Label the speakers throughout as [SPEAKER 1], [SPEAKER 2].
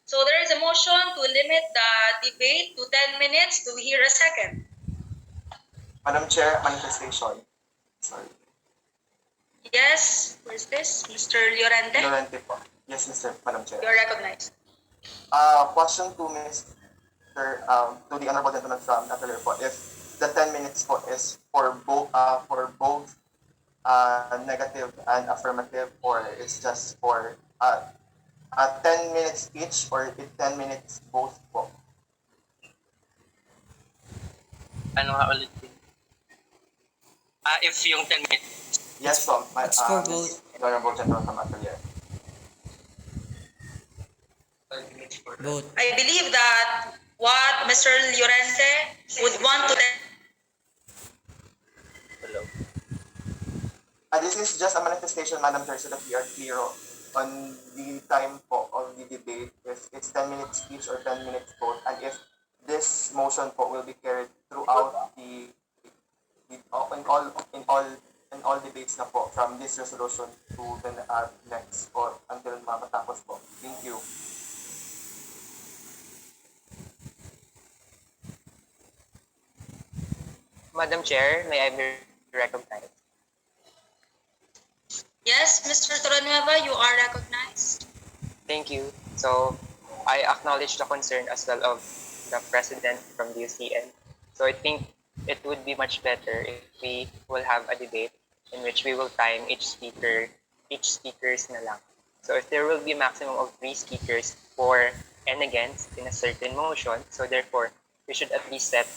[SPEAKER 1] So there is a motion to limit the debate to 10 minutes. Do we hear a second?
[SPEAKER 2] Madam Chair, manifestation. Sorry.
[SPEAKER 1] Yes, where's this? Mr. Llorente?
[SPEAKER 2] Llorente po. Yes, Madam Chair.
[SPEAKER 1] You're recognized.
[SPEAKER 2] Question to to the Honorable Gentleman from Natalie po, if the 10 minutes po is for both negative and affirmative, or it's just for 10 minutes each, or 10 minutes both po?
[SPEAKER 3] Ano nga ulit? If yung 10 minutes.
[SPEAKER 2] Yes po,
[SPEAKER 4] It's for both.
[SPEAKER 2] Honorable Gentleman from Natalie.
[SPEAKER 4] Both.
[SPEAKER 1] I believe that what Mr. Llorente would want to
[SPEAKER 3] Hello.
[SPEAKER 2] This is just a manifestation, Madam Chair, so that we are clear on the time po of the debate, if it's 10 minutes each or 10 minutes both, and if this motion po will be carried throughout in all debates na po, from this resolution to the next, or until matapos po. Thank you.
[SPEAKER 3] Madam Chair, may I be recognized?
[SPEAKER 1] Yes, Mr. Torrenueva, you are recognized.
[SPEAKER 3] Thank you. So, I acknowledge the concern as well of the President from the UCN. So, I think it would be much better if we will have a debate in which we will time each speakers na lang. So, if there will be a maximum of 3 speakers for and against in a certain motion, so therefore, we should at least set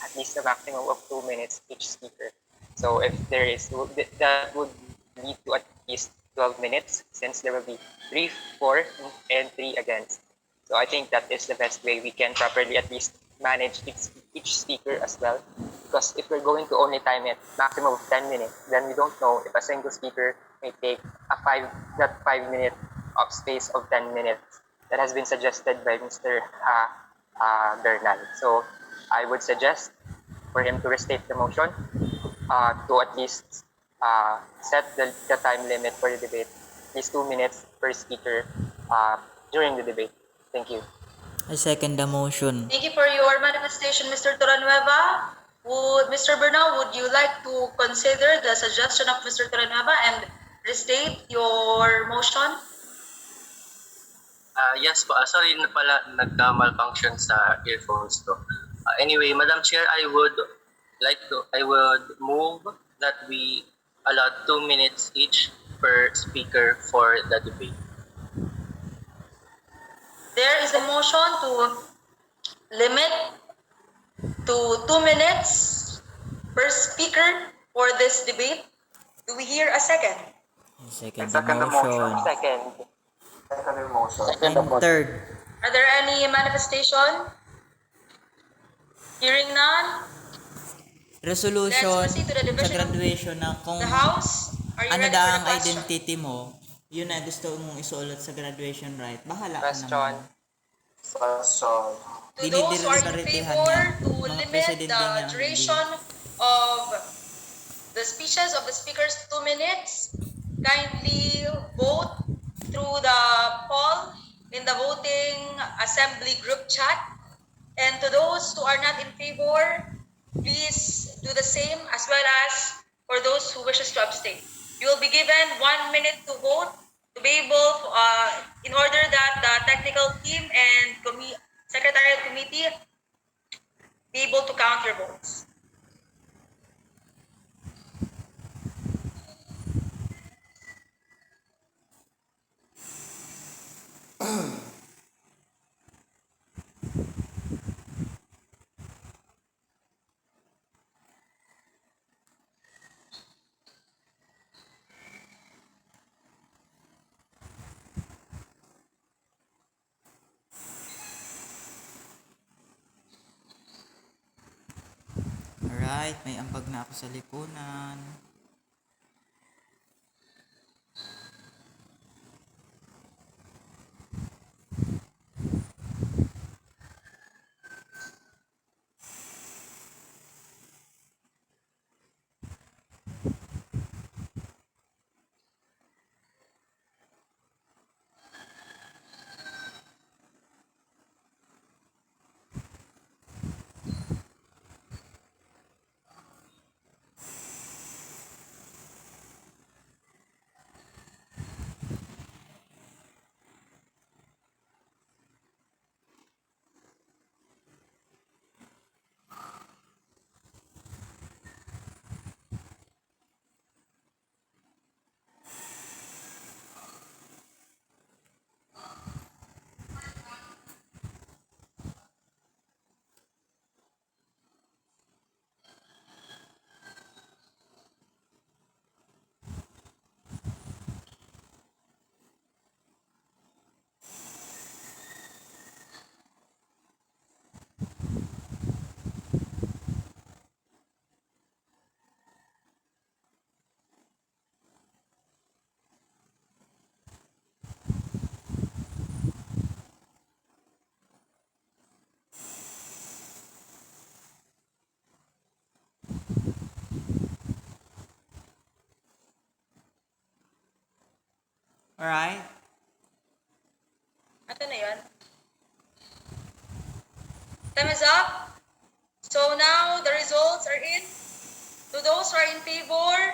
[SPEAKER 3] at least a maximum of 2 minutes each speaker. So, if there is, that would lead to at least 12 minutes, since there will be 3 for and 3 against. So I think that is the best way we can properly at least manage each speaker as well. Because if we're going to only time it maximum of 10 minutes, then we don't know if a single speaker may take that 5 minute of space of 10 minutes that has been suggested by Mr. Bernal. So I would suggest for him to restate the motion to at least set the time limit for the debate, at least 2 minutes per speaker during the debate. Thank you.
[SPEAKER 4] I second the motion.
[SPEAKER 1] Thank you for your manifestation, Mr. Torrenueva. Mr. Bernal, would you like to consider the suggestion of Mr. Torrenueva and restate your motion?
[SPEAKER 3] Yes po. Sorry na pala, nagka-malfunction sa earphones ko. Anyway, Madam Chair, I would move that we allow 2 minutes each per speaker for the debate.
[SPEAKER 1] There is a motion to limit to 2 minutes per speaker for this debate. Do we hear a second?
[SPEAKER 4] I second
[SPEAKER 2] Second
[SPEAKER 4] the
[SPEAKER 2] the motion.
[SPEAKER 4] motion.
[SPEAKER 3] Second.
[SPEAKER 2] Second the motion.
[SPEAKER 4] And third.
[SPEAKER 1] Are there any manifestation? Hearing none.
[SPEAKER 4] Resolution
[SPEAKER 1] Let's proceed to the
[SPEAKER 4] sa
[SPEAKER 1] division of
[SPEAKER 4] graduation na kung
[SPEAKER 1] the House. Are you
[SPEAKER 4] ano
[SPEAKER 1] ready
[SPEAKER 4] daw
[SPEAKER 1] for
[SPEAKER 4] ang
[SPEAKER 1] the question?
[SPEAKER 4] identity mo, yun na gusto mong isulat sa graduation right, bahala ka
[SPEAKER 3] Question.
[SPEAKER 4] naman.
[SPEAKER 2] Question.
[SPEAKER 1] To those who are in
[SPEAKER 4] Dinideliberatehan
[SPEAKER 1] favor
[SPEAKER 4] niya.
[SPEAKER 1] to
[SPEAKER 4] Mga
[SPEAKER 1] limit
[SPEAKER 4] presidente
[SPEAKER 1] the
[SPEAKER 4] niya,
[SPEAKER 1] duration of the speeches of the speakers to 2 minutes, kindly vote through the poll in the voting assembly group chat. And to those who are not in favor, please do the same, as well as for those who wishes to abstain. You will be given 1 minute to vote to be able, in order that the technical team and secretariat committee be able to count your votes.
[SPEAKER 4] Alright, may ambag na ako sa lipunan.
[SPEAKER 1] Time is up. So now the results are in. To those who are in favor,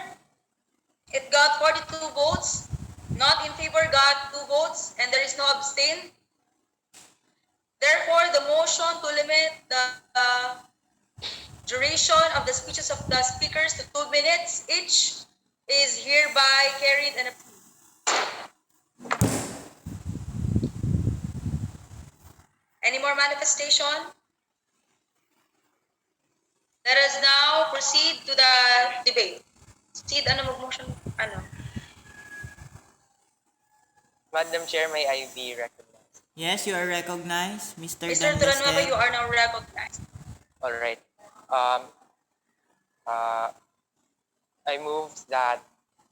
[SPEAKER 1] it got 42 votes. Not in favor got 2 votes, and there is no abstain. Therefore, the motion to limit the duration of the speeches of the speakers to 2 minutes each is hereby carried and approved. Any more manifestation? Let us now proceed to the debate. Proceed, mag-motion?
[SPEAKER 3] Madam Chair, may I be recognized?
[SPEAKER 4] Yes, you are recognized, Mr.
[SPEAKER 1] Mr. Turanueva, you
[SPEAKER 4] Dangasted.
[SPEAKER 1] are now recognized.
[SPEAKER 3] All right. Um, I move that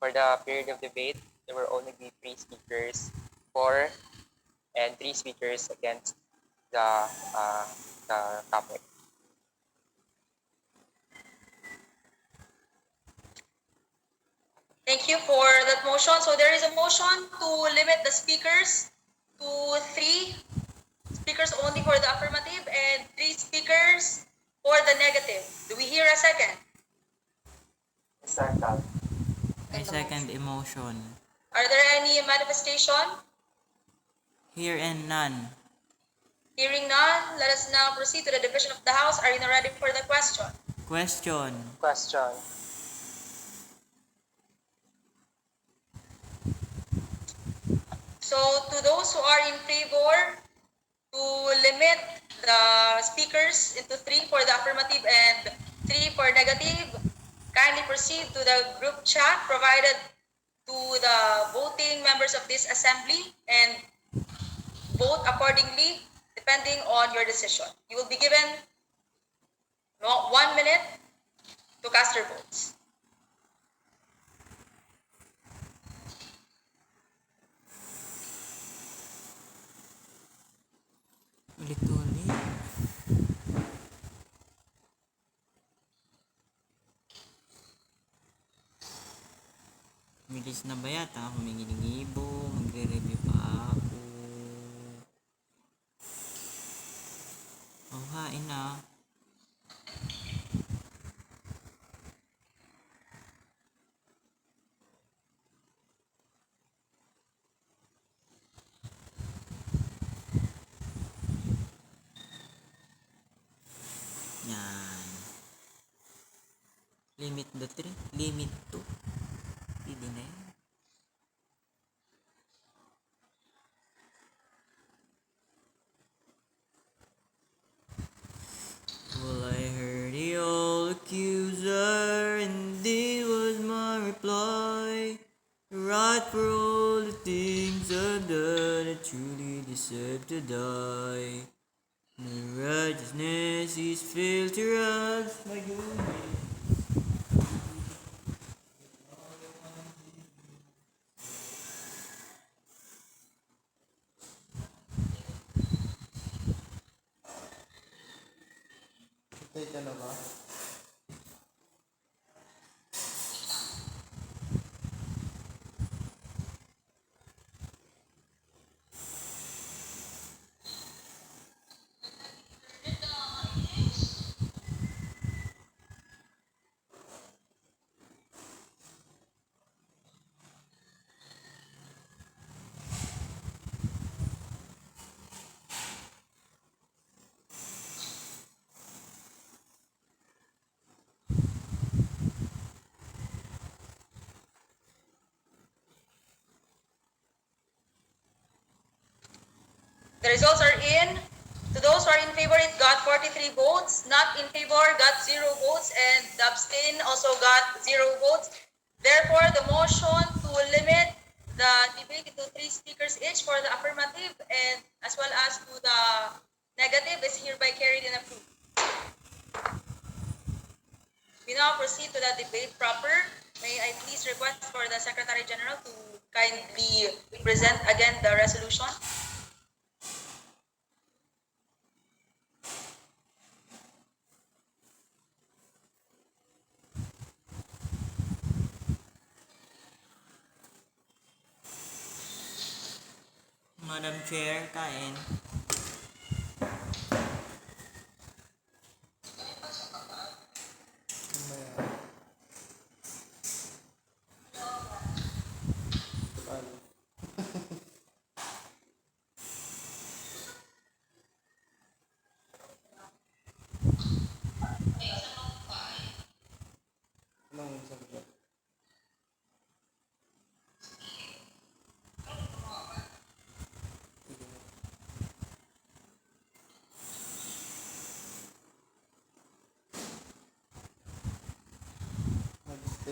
[SPEAKER 3] for the period of debate, there will only be 3 speakers for and 3 speakers against the topic.
[SPEAKER 1] Thank you for that motion. So there is a motion to limit the speakers to 3 speakers only for the affirmative and 3 speakers for the negative. Do we hear a second?
[SPEAKER 2] Second.
[SPEAKER 4] I second emotion.
[SPEAKER 1] Are there any manifestation?
[SPEAKER 4] Here and none.
[SPEAKER 1] Hearing none, let us now proceed to the division of the House. Are you now ready for the question?
[SPEAKER 4] Question.
[SPEAKER 3] Question.
[SPEAKER 1] So to those who are in favor to limit the speakers into 3 for the affirmative and 3 for negative, kindly proceed to the group chat provided to the voting members of this assembly and vote accordingly depending on your decision. You will be given 1 minute to cast your votes.
[SPEAKER 4] Ulit-ulit. Bilis na ba yata ako may ginigibo? Magre-review pa ako. Oh, hain na. Yan. Limit the 3. Limit 2. Hindi na yan. Well, I heard the old accuser, and this was my reply. Right for all the things I've done, I truly deserve to die. My righteousness is filtered as my goodness. Ito na ba?
[SPEAKER 1] The results are in. To those who are in favor, it got 43 votes. Not in favor got 0 votes, and the abstain also got 0 votes. Therefore, the motion to limit the debate into 3 speakers each for the affirmative and as well as to the negative is hereby carried and approved. We now proceed to the debate proper. May I please request for the Secretary General to kindly present again the resolution?
[SPEAKER 4] Madam Chair, kain.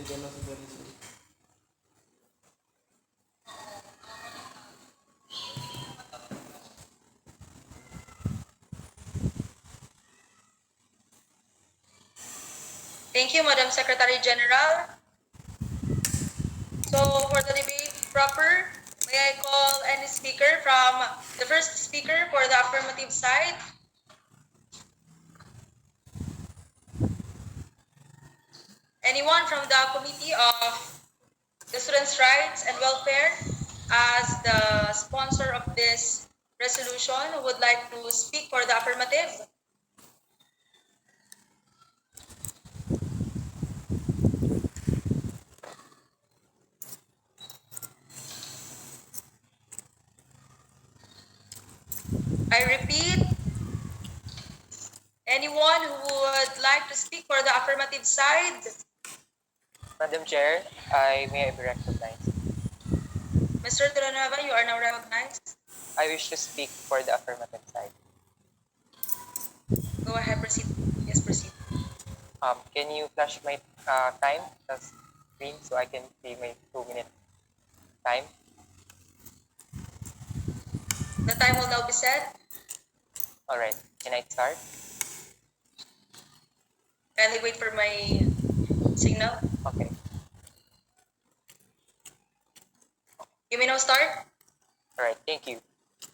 [SPEAKER 4] ka na sa Darisol.
[SPEAKER 1] Thank you, Madam Secretary General. So for the debate proper, may I call any speaker from the first speaker for the affirmative side? Anyone from the Committee of the Students' Rights and Welfare as the sponsor of this resolution who would like to speak for the affirmative? I repeat, anyone who would like to speak for the affirmative side?
[SPEAKER 3] Madam Chair, I may I be recognized.
[SPEAKER 1] Mr. Villanueva, you are now recognized.
[SPEAKER 3] I wish to speak for the affirmative side.
[SPEAKER 1] Go ahead, proceed. Yes, proceed.
[SPEAKER 3] Can you flash my time the screen so I can see my 2-minute time?
[SPEAKER 1] The time will now be set.
[SPEAKER 3] All right. Can I start?
[SPEAKER 1] Kindly wait for my signal.
[SPEAKER 3] Okay.
[SPEAKER 1] You may now start.
[SPEAKER 3] All right. Thank you.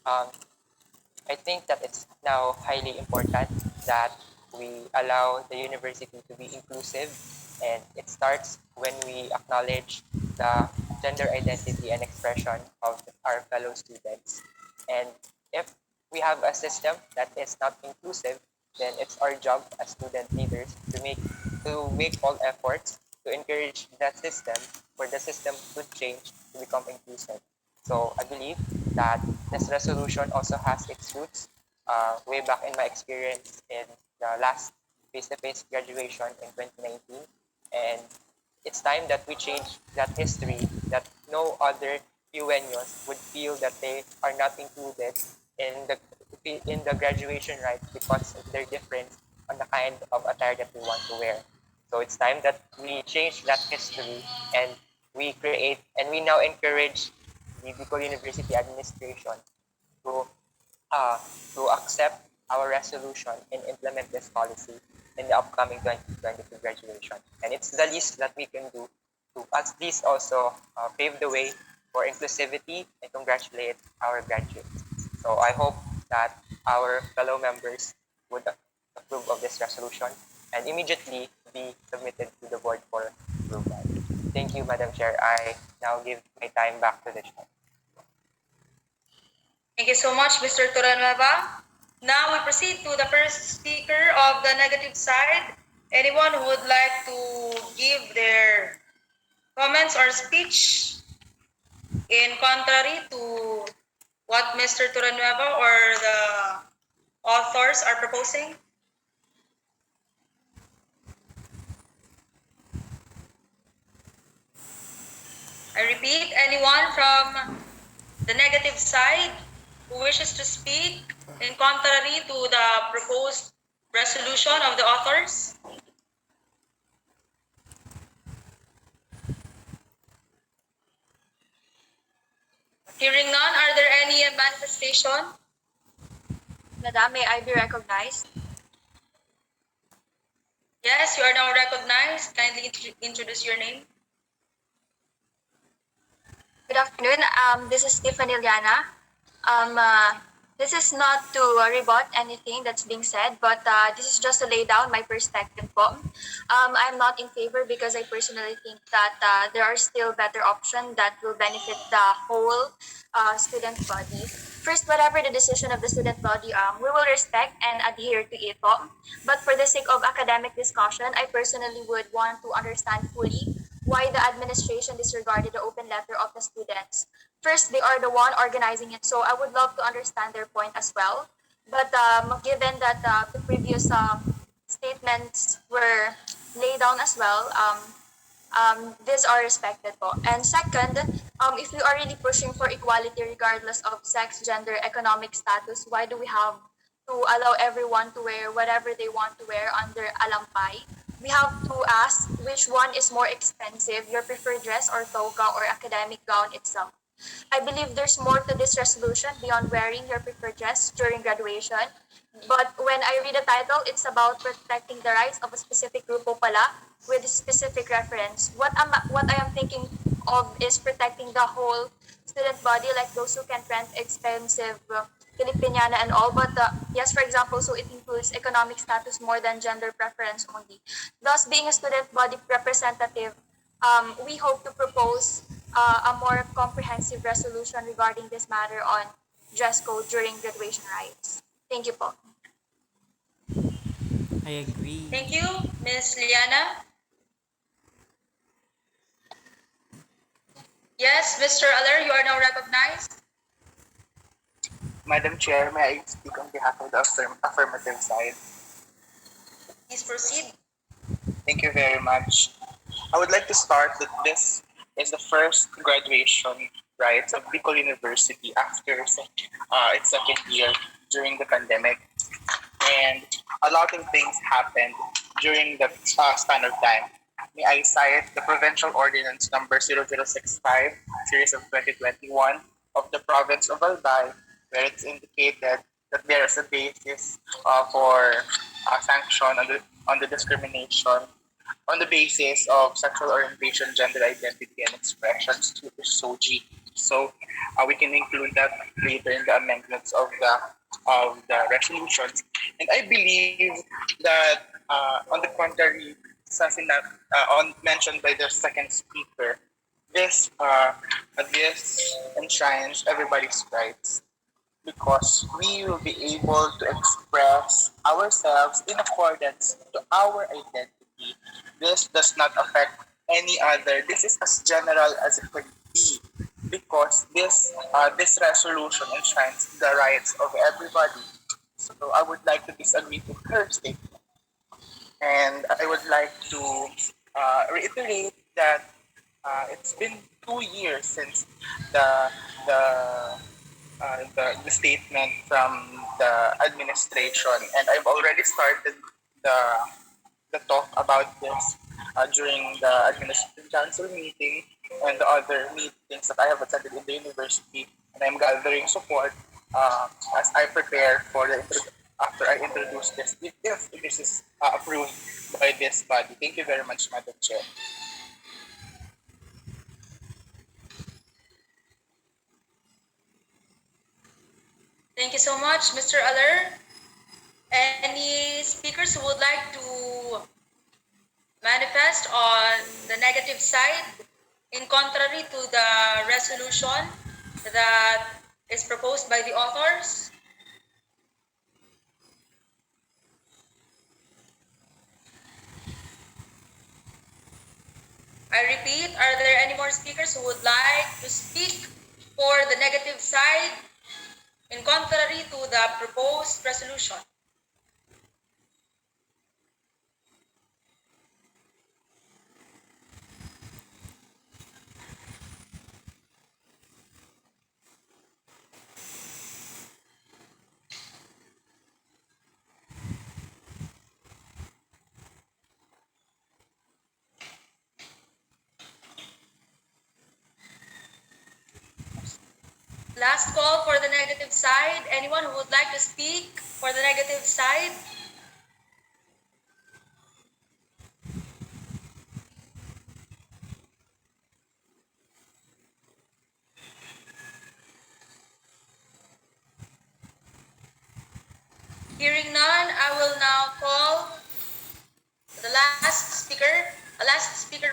[SPEAKER 3] I think that it's now highly important that we allow the university to be inclusive, and it starts when we acknowledge the gender identity and expression of our fellow students. And if we have a system that is not inclusive, then it's our job as student leaders to make all efforts to encourage that system for the system to change to become inclusive. So I believe that this resolution also has its roots way back in my experience in the last face-to-face graduation in 2019. And it's time that we change that history, that no other UNions would feel that they are not included in the graduation rites because of their difference on the kind of attire that they want to wear. So it's time that we change that history, and we create and we now encourage the Bicol University administration to to accept our resolution and implement this policy in the upcoming 2022 graduation. And it's the least that we can do to at least also pave the way for inclusivity and congratulate our graduates. So I hope that our fellow members would approve of this resolution and immediately be submitted to the board for approval. Thank you, Madam Chair. I now give my time back to the chair.
[SPEAKER 1] Thank you so much, Mr. Villanueva. Now we proceed to the first speaker of the negative side. Anyone who would like to give their comments or speech in contrary to what Mr. Villanueva or the authors are proposing? I repeat, anyone from the negative side who wishes to speak in contrary to the proposed resolution of the authors? Hearing none, are there any manifestation?
[SPEAKER 5] Madam, may I be recognized?
[SPEAKER 1] Yes, you are now recognized. Kindly introduce your name.
[SPEAKER 5] Good afternoon. This is Tiffany Liana. This is not to rebut anything that's being said, but this is just to lay down my perspective po. I'm not in favor because I personally think that there are still better options that will benefit the whole student body. First, whatever the decision of the student body, we will respect and adhere to it po. But for the sake of academic discussion, I personally would want to understand fully why the administration disregarded the open letter of the students. First, they are the one organizing it, so I would love to understand their point as well. But given that the previous statements were laid down as well, these are respected po. And second, if we are really pushing for equality regardless of sex, gender, economic status, why do we have to allow everyone to wear whatever they want to wear under alampay? we have to ask which one is more expensive, your preferred dress or toga or academic gown itself. I believe there's more to this resolution beyond wearing your preferred dress during graduation. But when I read the title, it's about protecting the rights of a specific grupo pala with specific reference. What I am thinking of is protecting the whole student body, like those who can rent expensive Filipiniana and all. But yes, for example, so it includes economic status more than gender preference only. Thus, being a student body representative, we hope to propose a more comprehensive resolution regarding this matter on dress code during graduation rites. Thank you po.
[SPEAKER 4] I agree.
[SPEAKER 1] Thank you, Ms. Liana. Yes, Mr. Aller, you are now recognized.
[SPEAKER 2] Madam Chair, may I speak on behalf of the affirmative side?
[SPEAKER 1] Please proceed.
[SPEAKER 2] Thank you very much. I would like to start that this is the first graduation rites of Bicol University after its second year during the pandemic. And a lot of things happened during the span of time. May I cite the Provincial Ordinance number 0065, series of 2021 of the province of Albay, where it's indicated that there is a basis for sanction on the discrimination on the basis of sexual orientation, gender identity, and expressions to the SOGI. So we can include that later in the amendments of the resolutions. And I believe that on the contrary, something that mentioned by the second speaker, this enshrines everybody's rights because we will be able to express ourselves in accordance to our identity. This does not affect any other. This is as general as it could be because this resolution enshrines the rights of everybody. So I would like to disagree with her statement, and I would like to reiterate that it's been 2 years since the the the statement from the administration, and I've already started the talk about this during the administrative council meeting and the other meetings that I have attended in the university, and I'm gathering support as I prepare for after I introduce this, if this is approved by this body. Thank you very much, Madam Chair.
[SPEAKER 1] Thank you so much, Mr. Aller. Any speakers who would like to manifest on the negative side in contrary to the resolution that is proposed by the authors? I repeat, are there any more speakers who would like to speak for the negative side in contrary to the proposed resolution? Last call for the negative side. Anyone who would like to speak for the negative side? Hearing none, I will now call the last speaker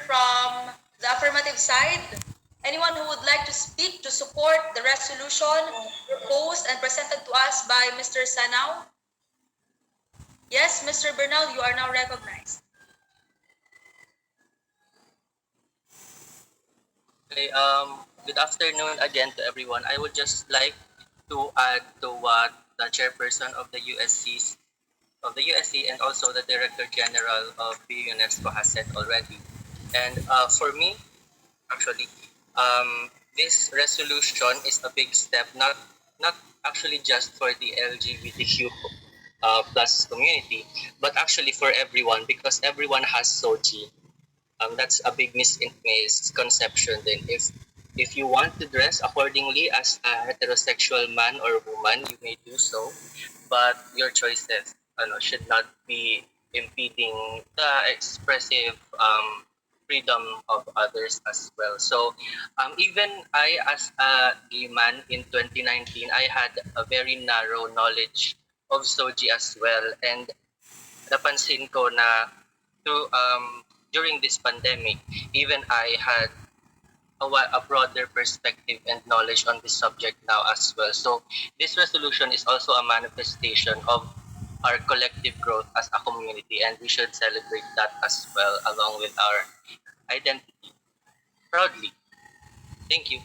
[SPEAKER 1] from the affirmative side. Anyone who would like to speak to support the resolution proposed and presented to us by Mr. Sanao? Yes, Mr. Bernal, you are now recognized.
[SPEAKER 6] Okay, good afternoon again to everyone. I would just like to add to what the chairperson of the USC and also the Director General of the UNESCO has said already. And for me, actually, this resolution is a big step, not actually just for the LGBTQ plus community, but actually for everyone because everyone has SOGI. That's a big misconception. Then, if you want to dress accordingly as a heterosexual man or woman, you may do so, but your choices should not be impeding the expressive freedom of others as well. So, even I, as a gay man in 2019, I had a very narrow knowledge of SOGI as well, and napansin ko na through during this pandemic, even I had a broader perspective and knowledge on this subject now as well. So this resolution is also a manifestation of our collective growth as a community, and we should celebrate that as well along with our identity proudly. Thank you.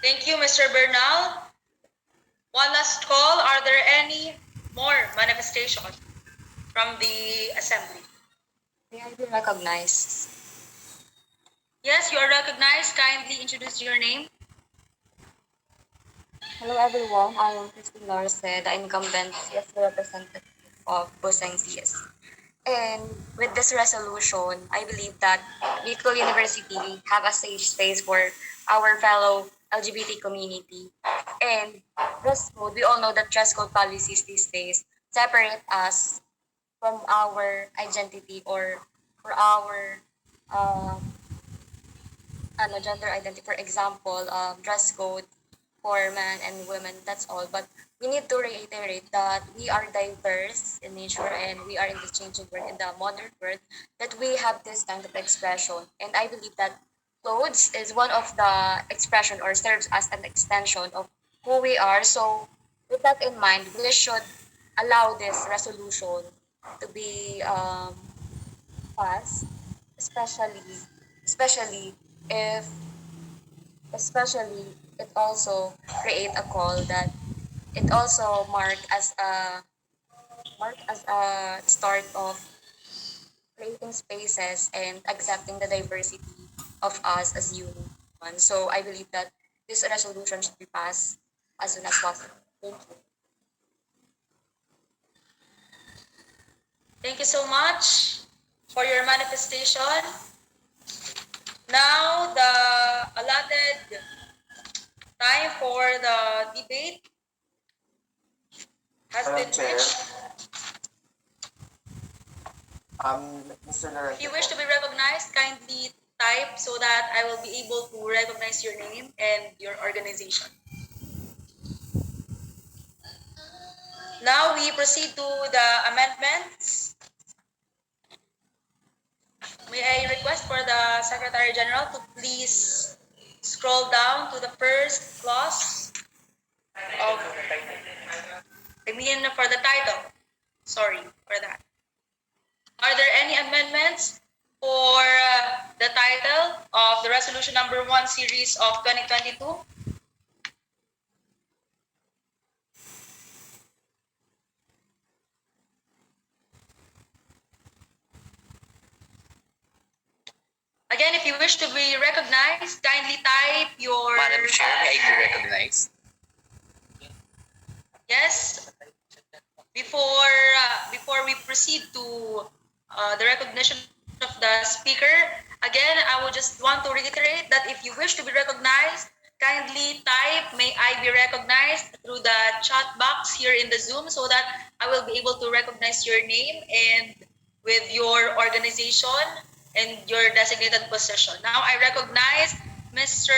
[SPEAKER 1] Thank you, Mr. Bernal. One last call. Are there any more manifestations from the assembly?
[SPEAKER 5] May I be recognized?
[SPEAKER 1] Yes, you are recognized. Kindly introduce your name.
[SPEAKER 5] Hello everyone, I am Christine Larce, the incumbent CSC representative of Busang CS. And with this resolution, I believe that Bicol University have a safe space for our fellow LGBT community. And dress code, we all know that dress code policies these days separate us from our identity or for our gender identity. For example, dress code for men and women, that's all. But we need to reiterate that we are diverse in nature and we are in the changing world, in the modern world, that we have this kind of expression. And I believe that clothes is one of the expression or serves as an extension of who we are. So with that in mind, we should allow this resolution to be passed, especially especially if especially it also create a call that it also mark as a start of creating spaces and accepting the diversity of us as humans. So I believe that this resolution should be passed as soon as possible. Thank you.
[SPEAKER 1] Thank you so much for your manifestation. Now the allotted time for the debate has
[SPEAKER 2] Madam
[SPEAKER 1] been
[SPEAKER 2] Chair.
[SPEAKER 1] reached.
[SPEAKER 2] Mr.
[SPEAKER 1] If you
[SPEAKER 2] Laurentico.
[SPEAKER 1] wish to be recognized, kindly type so that I will be able to recognize your name and your organization. Now we proceed to the amendments. May I request for the Secretary General to please scroll down to the first clause of, for the title. Sorry for that. Are there any amendments for the title of the resolution number 1 series of 2022? Again, if you wish to be recognized, kindly type your...
[SPEAKER 7] Madam Chair, may I be recognized?
[SPEAKER 1] Yes. Before we proceed to the recognition of the speaker, again, I would just want to reiterate that if you wish to be recognized, kindly type "May I be recognized" through the chat box here in the Zoom so that I will be able to recognize your name and with your organization and your designated position. Now I recognize Mr.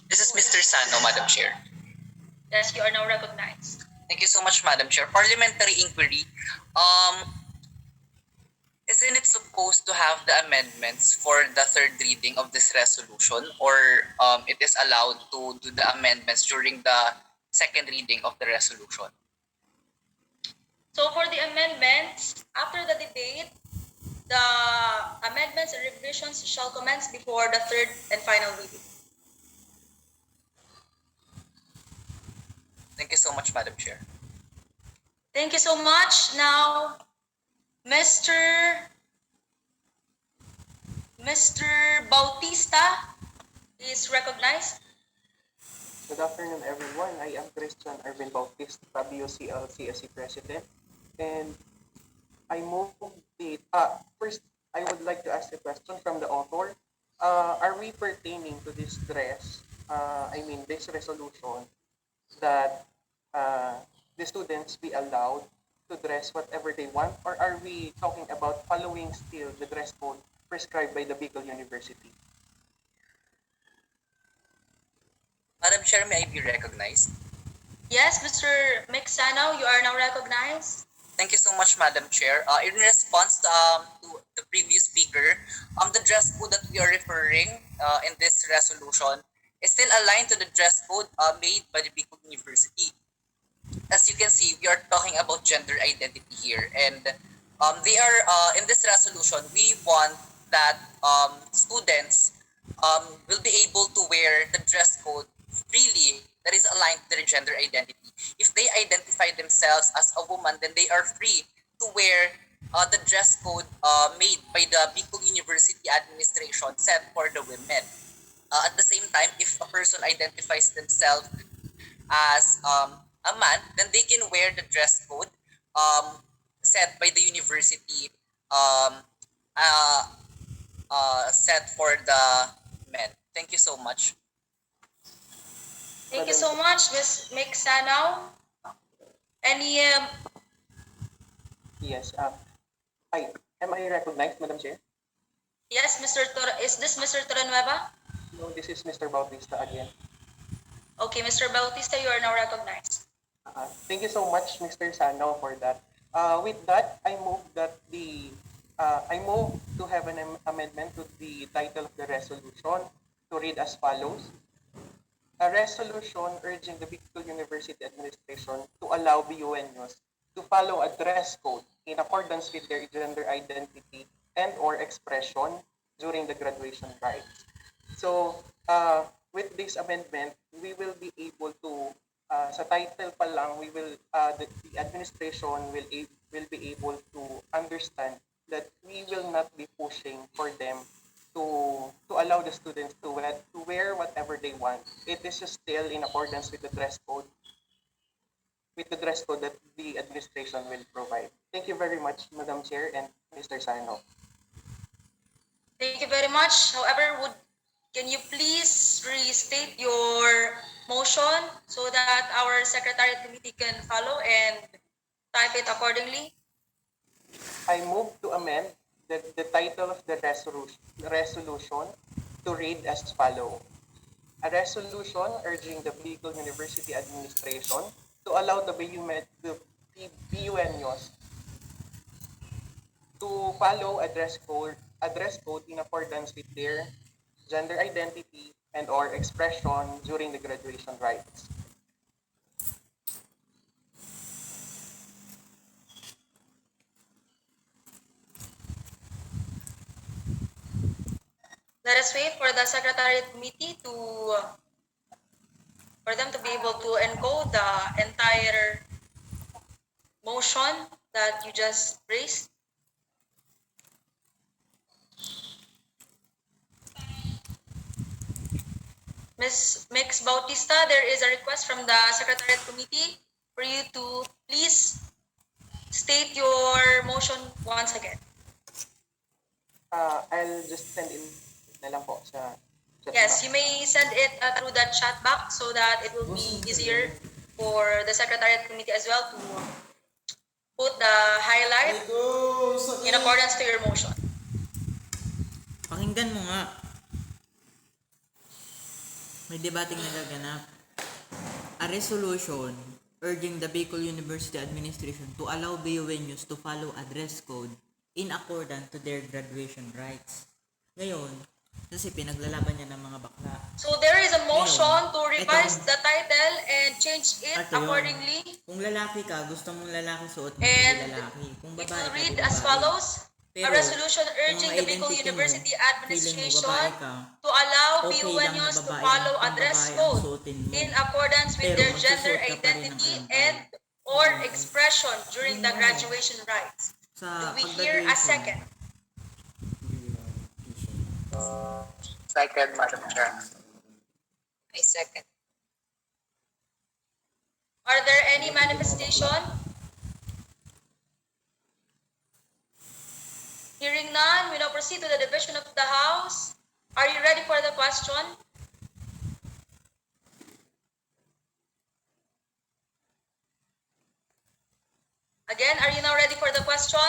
[SPEAKER 7] This is Mr. Sano, Madam Chair.
[SPEAKER 1] Yes, you are now recognized.
[SPEAKER 7] Thank you so much, Madam Chair. Parliamentary inquiry. Isn't it supposed to have the amendments for the third reading of this resolution, or it is allowed to do the amendments during the second reading of the resolution?
[SPEAKER 1] So for the amendments, after the debate, the amendments and revisions shall commence before the third and final reading.
[SPEAKER 7] Thank you so much, Madam Chair.
[SPEAKER 1] Thank you so much. Now, Mr. Bautista is recognized.
[SPEAKER 8] Good afternoon, everyone. I am Christian Ervin Bautista, BOCL CSC President, and I move the first. I would like to ask a question from the author. Are we pertaining to this dress? This resolution that the students be allowed to dress whatever they want, or are we talking about following still the dress code prescribed by the Bicol University?
[SPEAKER 7] Madam Chair, may I be recognized?
[SPEAKER 1] Yes, Mr. Mixano, you are now recognized.
[SPEAKER 7] Thank you so much, Madam Chair. In response to the previous speaker, the dress code that we are referring in this resolution is still aligned to the dress code made by the Bicol University. As you can see, we are talking about gender identity here, and they are in this resolution. We want that students will be able to wear the dress code freely that is aligned to their gender identity. If they identify themselves as a woman, then they are free to wear the dress code made by the Bicol University administration set for the women. At the same time, if a person identifies themselves as a man, then they can wear the dress code set by the university um, uh, set for the men. Thank you so much.
[SPEAKER 1] Thank you so much, Ms. Mixano. Any
[SPEAKER 8] Yes. Am I recognized, Madam Chair?
[SPEAKER 1] yes, is this Mr. Torrenueva?
[SPEAKER 8] No, this is Mr. Bautista again.
[SPEAKER 1] Okay, Mr. Bautista, you are now recognized.
[SPEAKER 8] Thank you so much, Mr. Sano, for that. With that, I move to have an amendment to the title of the resolution to read as follows. A resolution urging the Bicol University administration to allow BUNUs to follow a dress code in accordance with their gender identity and or expression during the graduation rites. So, with this amendment, we will be able to, sa title pa lang, the administration will be able to understand that we will not be pushing for them to allow the students to wear whatever they want. It is still in accordance with the dress code that the administration will provide. Thank you very much, Madam Chair and Mr. Sano.
[SPEAKER 1] Thank you very much. However, can you please restate your motion so that our Secretariat Committee can follow and type it accordingly?
[SPEAKER 8] I move to amend the title of the resolution to read as follow. A resolution urging the Bicol University administration to allow the BUNUs to follow a dress code in accordance with their gender identity and or expression during the graduation rites.
[SPEAKER 1] Let us wait for the Secretariat Committee for them to be able to encode the entire motion that you just raised. Ms. Mix Bautista, there is a request from the Secretariat Committee for you to please state your motion once again.
[SPEAKER 8] I'll just send in na lang po sa chat
[SPEAKER 1] Yes,
[SPEAKER 8] box.
[SPEAKER 1] you may send it through that chat box so that it will be easier for the Secretariat Committee as well to put the highlight in accordance to your motion.
[SPEAKER 4] Pakinggan mo nga. May debating nagaganap. A resolution urging the Bicol University administration to allow BUNUs to follow a dress code in accordance to their graduation rights. Ngayon, kasi pinaglalaban niya ng mga bakla.
[SPEAKER 1] So there is a motion to revise
[SPEAKER 4] Ito.
[SPEAKER 1] the title and change it
[SPEAKER 4] Ate, yun.
[SPEAKER 1] accordingly.
[SPEAKER 4] Kung lalaki ka, gusto mong lalaki suot mo
[SPEAKER 1] And
[SPEAKER 4] lalaki. Kung
[SPEAKER 1] it
[SPEAKER 4] babae
[SPEAKER 1] will
[SPEAKER 4] ka,
[SPEAKER 1] read
[SPEAKER 4] di
[SPEAKER 1] as
[SPEAKER 4] babae.
[SPEAKER 1] follows.
[SPEAKER 4] Pero,
[SPEAKER 1] A resolution urging
[SPEAKER 4] kung
[SPEAKER 1] the Bicol
[SPEAKER 4] identity mo,
[SPEAKER 1] University
[SPEAKER 4] feeling mo
[SPEAKER 1] administration
[SPEAKER 4] babae ka,
[SPEAKER 1] to allow
[SPEAKER 4] okay lang na
[SPEAKER 1] BUNUs to
[SPEAKER 4] babae
[SPEAKER 1] follow a
[SPEAKER 4] ang
[SPEAKER 1] dress
[SPEAKER 4] babae ang
[SPEAKER 1] code
[SPEAKER 4] suotin mo.
[SPEAKER 1] in accordance with
[SPEAKER 4] Pero
[SPEAKER 1] their gender
[SPEAKER 4] magsusuot ka pa rin ng
[SPEAKER 1] identity
[SPEAKER 4] pantay.
[SPEAKER 1] and or expression during the graduation rites.
[SPEAKER 4] Sa
[SPEAKER 1] Do we hear a
[SPEAKER 4] pag-graduation,
[SPEAKER 1] second?
[SPEAKER 7] Second, Madam Chair.
[SPEAKER 5] I second.
[SPEAKER 1] Are there any manifestation? Hearing none, we now proceed to the division of the House. Are you ready for the question? Again, are you now ready for the question?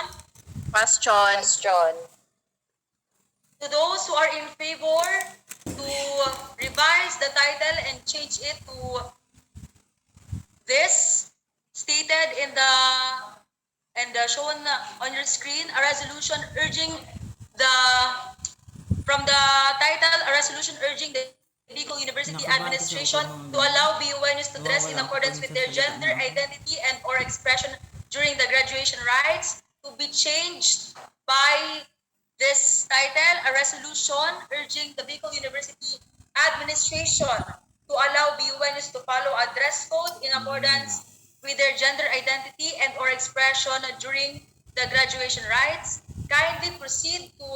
[SPEAKER 9] Question.
[SPEAKER 1] To those who are in favor to revise the title and change it to this stated in the shown on your screen, a resolution urging from the title, a resolution urging the Bicol University Administration to allow BUNs to dress in accordance with their gender identity and or expression during the graduation rites to be changed by this title, a resolution urging the Bicol University Administration to allow BUNs to follow a dress code in accordance with their gender identity and or expression during the graduation rites. Kindly proceed to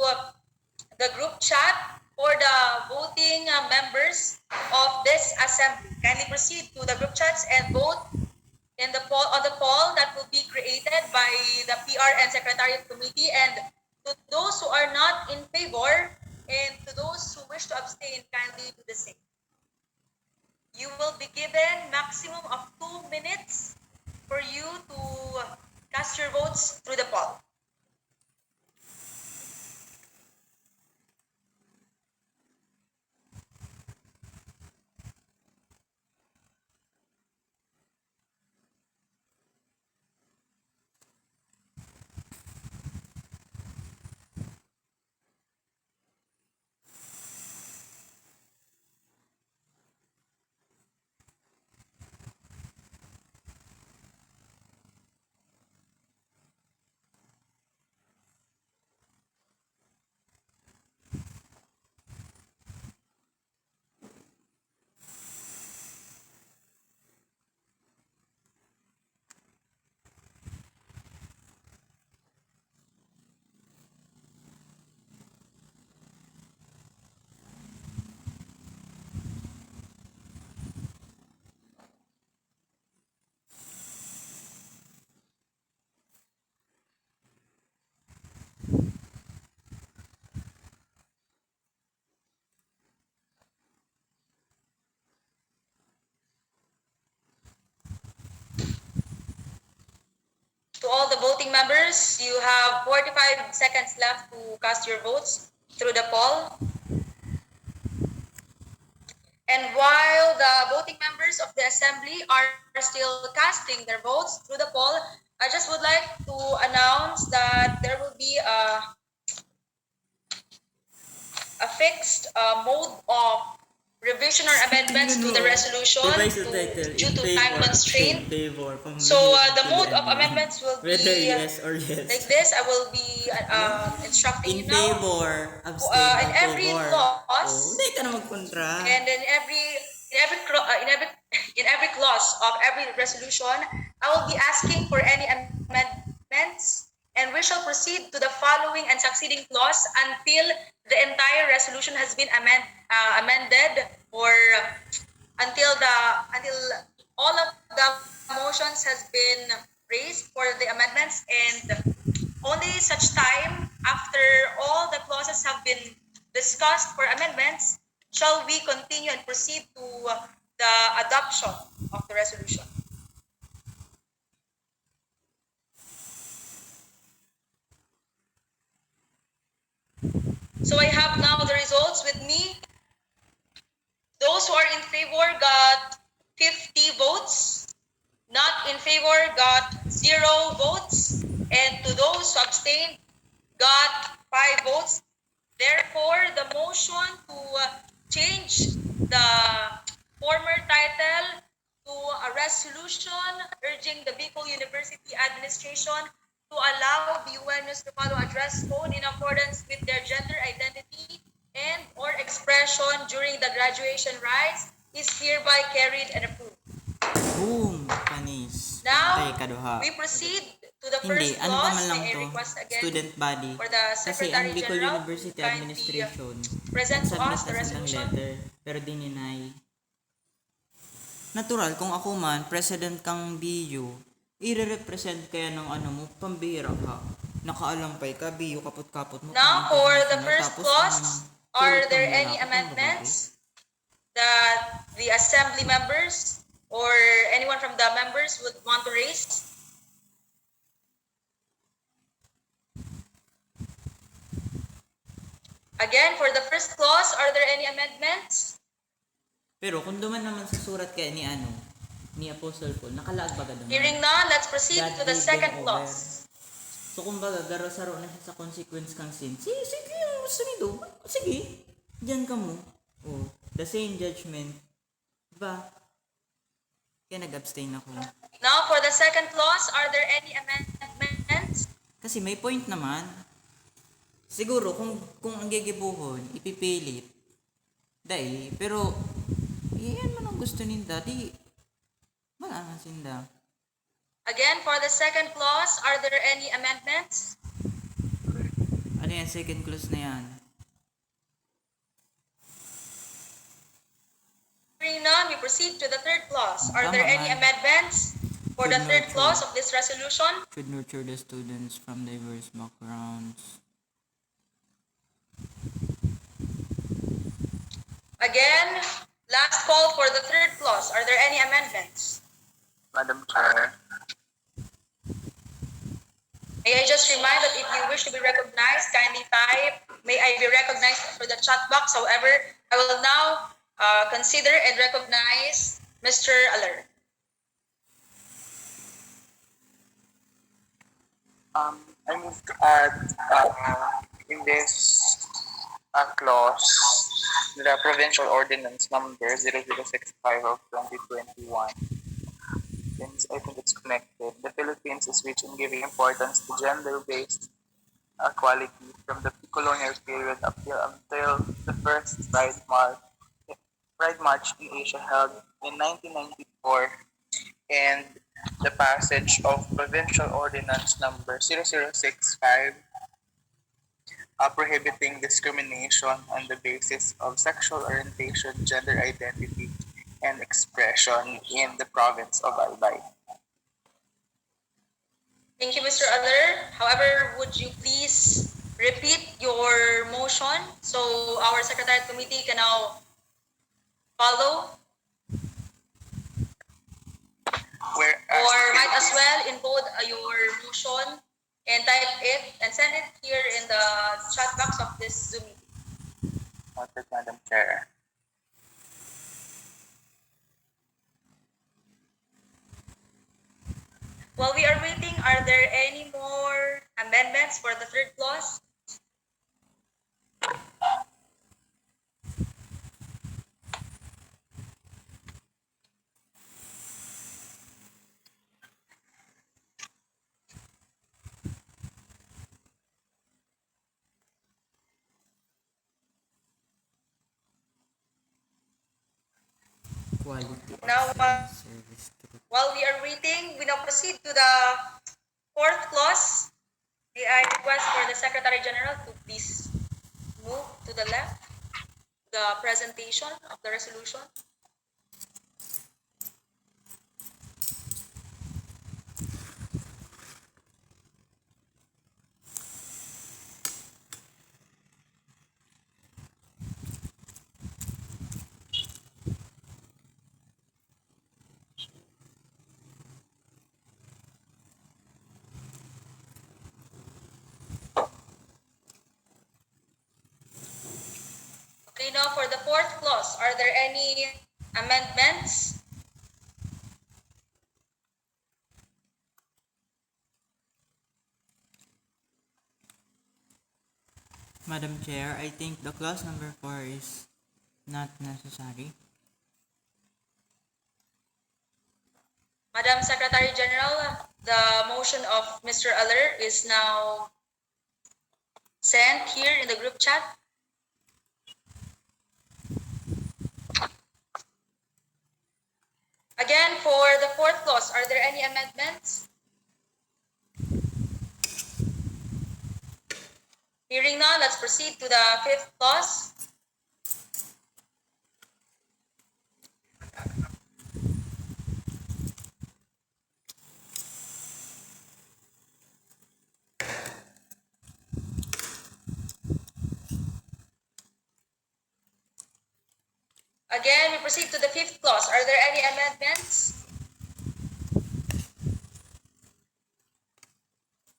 [SPEAKER 1] the group chat for the voting members of this assembly. Kindly proceed to the group chats and vote in the poll on the poll that will be created by the PR and Secretariat Committee. And to those who are not in favor and to those who wish to abstain, kindly do the same. You will be given maximum of 2 minutes for you to cast your votes through the poll. To all the voting members, you have 45 seconds left to cast your votes through the poll. And while the voting members of the assembly are still casting their votes through the poll, I just would like to announce that there will be a fixed mode of revision or amendments to the resolution due to time constraint. So the mode of amendments will
[SPEAKER 4] Whether
[SPEAKER 1] be
[SPEAKER 4] yes or yes.
[SPEAKER 1] like this. I will be instructing
[SPEAKER 4] In
[SPEAKER 1] you now.
[SPEAKER 4] favor, abstain,
[SPEAKER 1] In every
[SPEAKER 4] favor.
[SPEAKER 1] clause,
[SPEAKER 4] Hindi ka na magkontra.
[SPEAKER 1] and in every clause of every resolution, I will be asking for any amendments, and we shall proceed to the following and succeeding clause until the entire resolution has been amended, or until all of the motions has been raised for the amendments, and only such time after all the clauses have been discussed for amendments shall we continue and proceed to the adoption of the resolution. So I have now the results with me. Those who are in favor got 50 votes. Not in favor got 0 votes. And to those who abstained got 5 votes. Therefore, the motion to change the former title to a resolution urging the Bicol University Administration to allow BUNs to follow a dress code in accordance with their gender identity and or expression during the graduation rites is hereby carried and approved.
[SPEAKER 4] Boom! Panis.
[SPEAKER 1] Now,
[SPEAKER 4] Patay ka duha.
[SPEAKER 1] we proceed to the
[SPEAKER 4] Hindi,
[SPEAKER 1] first
[SPEAKER 4] ano pa man
[SPEAKER 1] clause.
[SPEAKER 4] lang
[SPEAKER 1] May I
[SPEAKER 4] to?
[SPEAKER 1] request again
[SPEAKER 4] Student body.
[SPEAKER 1] for the
[SPEAKER 4] Kasi ang
[SPEAKER 1] Secretary
[SPEAKER 4] Bicol
[SPEAKER 1] General
[SPEAKER 4] University
[SPEAKER 1] kindly
[SPEAKER 4] Administration,
[SPEAKER 1] present to us
[SPEAKER 4] submit
[SPEAKER 1] the
[SPEAKER 4] na silang
[SPEAKER 1] resolution.
[SPEAKER 4] letter, pero dininay. natural, kung ako man, president kang BU, i-represent kaya ng ano mo, pambira ka. Nakaalampay ka, BU, kapot-kapot mo.
[SPEAKER 1] Now,
[SPEAKER 4] pang
[SPEAKER 1] for the
[SPEAKER 4] international,
[SPEAKER 1] first
[SPEAKER 4] tapos
[SPEAKER 1] clause, are
[SPEAKER 4] tulad
[SPEAKER 1] there
[SPEAKER 4] kang
[SPEAKER 1] any
[SPEAKER 4] lalaki, pang
[SPEAKER 1] amendments that the assembly members or anyone from the members would want to raise? Again, for the first clause, are there any amendments?
[SPEAKER 4] Pero kung duman naman sa surat kaya ni ano, ni Apostle Paul, nakalaag baga duman.
[SPEAKER 1] Hearing none, let's proceed
[SPEAKER 4] God
[SPEAKER 1] to the
[SPEAKER 4] gave
[SPEAKER 1] second
[SPEAKER 4] them
[SPEAKER 1] clause.
[SPEAKER 4] So kumbaga, garasaro na siya sa consequence kang sin. Sige, yung gusto nito. Sige, diyan ka mo. Oh, the same judgment. Diba? Kaya nag-abstain ako.
[SPEAKER 1] Now, for the second clause, are there any amendments?
[SPEAKER 4] Kasi may point naman. Siguro, kung ang gigibuhon, ipipilit. Dahil, pero, iyan man ang gusto ninda, di, malangan sinda.
[SPEAKER 1] Again, for the second clause, are there any amendments?
[SPEAKER 4] Ano yan, second clause na yan?
[SPEAKER 1] Hearing none, we proceed to the third clause. Are there
[SPEAKER 4] Tama
[SPEAKER 1] any
[SPEAKER 4] man.
[SPEAKER 1] amendments for the
[SPEAKER 4] Should
[SPEAKER 1] third
[SPEAKER 4] nurture.
[SPEAKER 1] clause of this resolution?
[SPEAKER 4] Should nurture the students from diverse backgrounds.
[SPEAKER 1] Again, last call for the third clause. Are there any amendments?
[SPEAKER 3] Madam Chair.
[SPEAKER 1] May I just remind that if you wish to be recognized, kindly type, may I be recognized through the chat box. However, I will now consider and recognize Mr. Aller.
[SPEAKER 3] I move to add in this clause the provincial ordinance number 0065 of 2021. Since I think it's connected, the Philippines is rich in giving importance to gender-based equality from the colonial period up until the first Pride March in Asia held in 1994 and the passage of Provincial Ordinance number 0065 prohibiting discrimination on the basis of sexual orientation, gender identity, and expression in the province of Albay.
[SPEAKER 1] Thank you, Mr. Aller. However, would you please repeat your motion so our Secretariat Committee can now follow? Or might as well encode your motion and type it and send it here in the chat box of this Zoom meeting.
[SPEAKER 3] Noted, Madam Chair.
[SPEAKER 1] While we are waiting, are there any more amendments for the third clause?
[SPEAKER 4] Quality
[SPEAKER 1] Now,
[SPEAKER 4] service to
[SPEAKER 1] while we are waiting, we now proceed to the fourth clause. May I request for the Secretary General to please move to the left, the presentation of the resolution. Okay, now for the fourth clause, are there any amendments?
[SPEAKER 4] Madam Chair, I think the clause number 4 is not necessary.
[SPEAKER 1] Madam Secretary General, the motion of Mr. Aller is now sent here in the group chat. Again, for the fourth clause, are there any amendments? Hearing none, let's proceed to the fifth clause. Again, we proceed to the fifth clause. Are there any amendments?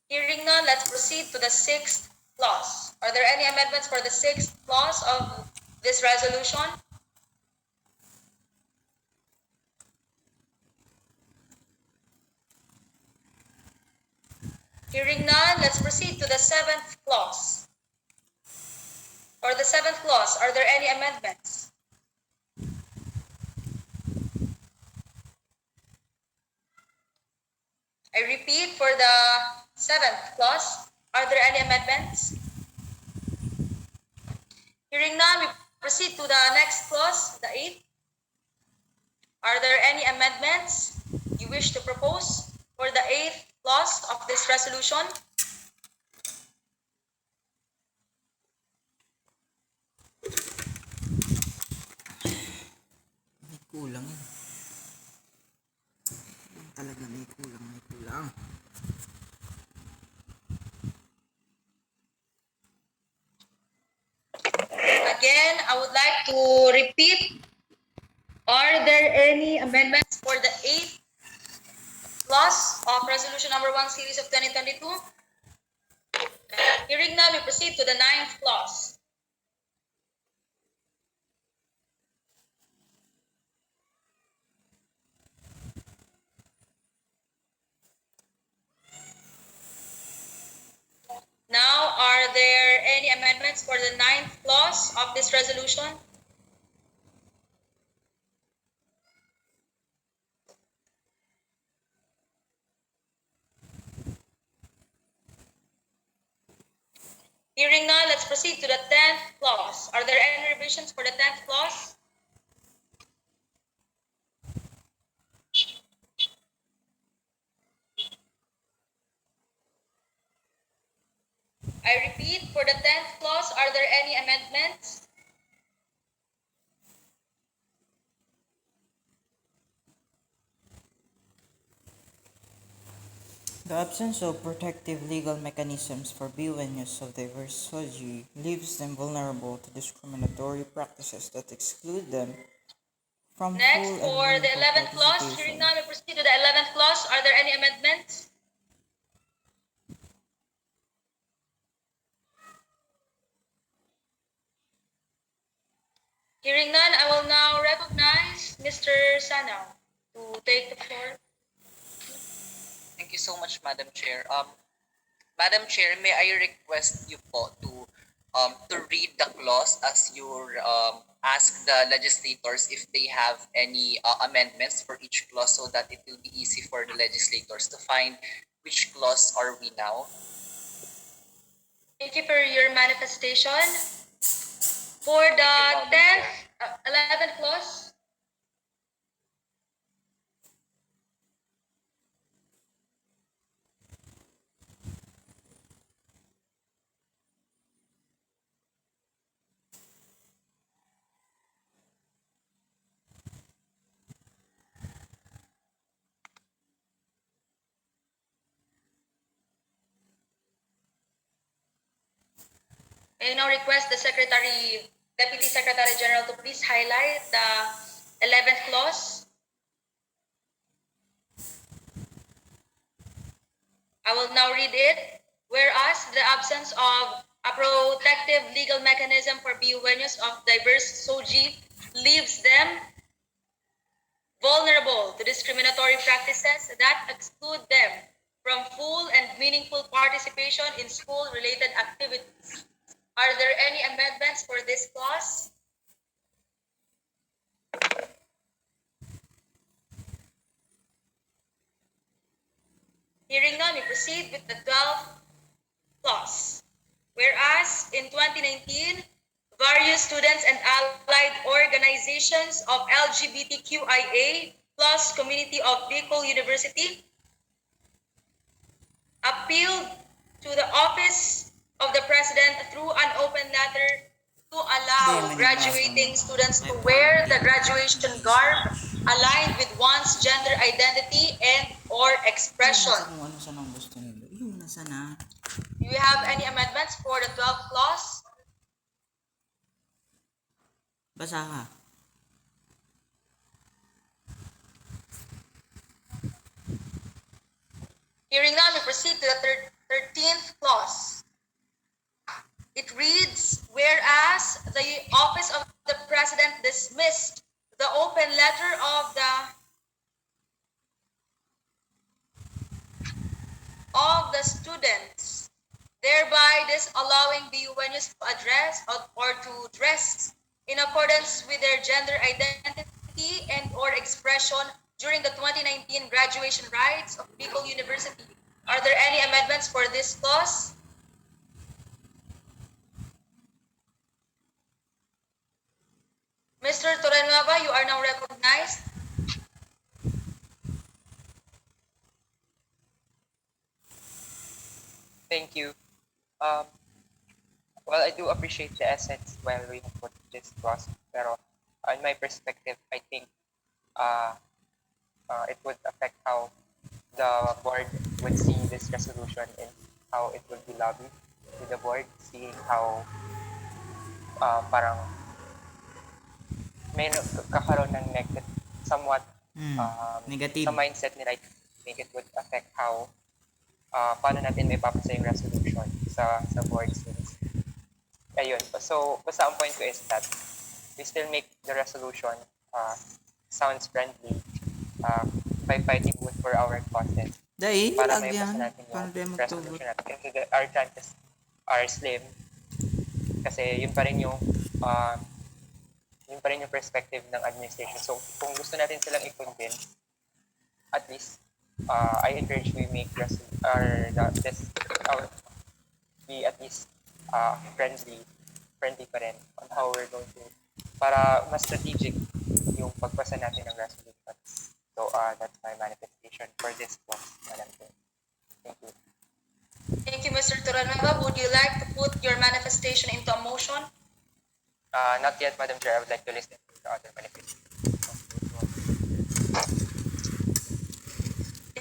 [SPEAKER 1] Hearing none, let's proceed to the sixth clause. Are there any amendments for the sixth clause of this resolution? Hearing none, let's proceed to the seventh clause. For the seventh clause, are there any amendments? I repeat, for the seventh clause, are there any amendments? Hearing none, we proceed to the next clause, the eighth. Are there any amendments you wish to propose for the eighth clause of this resolution?
[SPEAKER 4] May kulang eh. Talaga may kulang, may kulang.
[SPEAKER 1] Again, I would like to repeat, are there any amendments for the eighth clause of resolution number 1 series of 2022? Hearing none, we proceed to the ninth clause. Now, are there any amendments for the ninth clause of this resolution? Hearing none, let's proceed to the 10th clause. Are there any revisions for the 10th clause? I repeat, for the 10th clause, are there any amendments?
[SPEAKER 4] The absence of protective legal mechanisms for BUNUs of diverse SOGI leaves them vulnerable to discriminatory practices that exclude them from
[SPEAKER 1] Next,
[SPEAKER 4] full
[SPEAKER 1] for
[SPEAKER 4] and
[SPEAKER 1] the
[SPEAKER 4] meaningful
[SPEAKER 1] 11th clause, hearing
[SPEAKER 4] participation.
[SPEAKER 1] none, we proceed to the 11th clause. Are there any amendments? Hearing none, I will now recognize Mr. Sanaw to take the floor.
[SPEAKER 7] Thank you so much, Madam Chair. Madam Chair, may I request you po to read the clause as you ask the legislators if they have any amendments for each clause so that it will be easy for the legislators to find which clause are we now.
[SPEAKER 1] Thank you for your manifestation. For the 10th, 11th clause, I now request the Deputy Secretary General to please highlight the 11th clause. I will now read it. Whereas the absence of a protective legal mechanism for BUNUs of diverse SOGI leaves them vulnerable to discriminatory practices that exclude them from full and meaningful participation in school-related activities. Are there any amendments for this clause? Hearing none, we proceed with the 12th clause. Whereas in 2019, various students and allied organizations of LGBTQIA plus community of Bicol University appealed to the Office of the President through an open letter to allow graduating students to wear the graduation garb aligned with one's gender identity and or expression.
[SPEAKER 4] Kung ano sanang gusto nila. Yung nasa na.
[SPEAKER 1] Do you have any amendments for the 12th clause?
[SPEAKER 4] Basa ka.
[SPEAKER 1] proceed to the 13th clause. It reads, whereas the office of the president dismissed the open letter of the students, thereby disallowing BUNUs to address or to dress in accordance with their gender identity and or expression during the 2019 graduation rites of Bicol University. Are there any amendments for this clause? Mr. Torrenueva, you are now recognized.
[SPEAKER 3] Thank you. Um, well, I do appreciate the essence while we have put this clause, pero in my perspective, I think it would affect how the board would see this resolution and how it would be lobbied to the board, seeing how parang may kakaroon ng negative, somewhat
[SPEAKER 4] Negative.
[SPEAKER 3] sa mindset nila. I think it would affect how paano natin may papasa yung resolution sa board since ayun. So, basta ang point ko is that we still make the resolution sounds friendly by fighting for our causes.
[SPEAKER 4] Dahil,
[SPEAKER 3] Para
[SPEAKER 4] lag
[SPEAKER 3] may
[SPEAKER 4] yan.
[SPEAKER 3] basa natin
[SPEAKER 4] Para di
[SPEAKER 3] yung
[SPEAKER 4] magtugot.
[SPEAKER 3] resolution natin. Kasi our chances are slim. Kasi yun pa rin yung perspective ng administration. So, kung gusto natin silang i-convince, at least I encourage we make be at least friendly pa rin on how we're going to, para mas strategic yung pagpasa natin ng resolution. So that's my manifestation for this clause, Madam Chair. Thank you.
[SPEAKER 1] Thank you, Mr. Torrenueva. Would you like to put your manifestation into a motion?
[SPEAKER 3] Not yet, Madam Chair. I would like to listen to the other manifestation.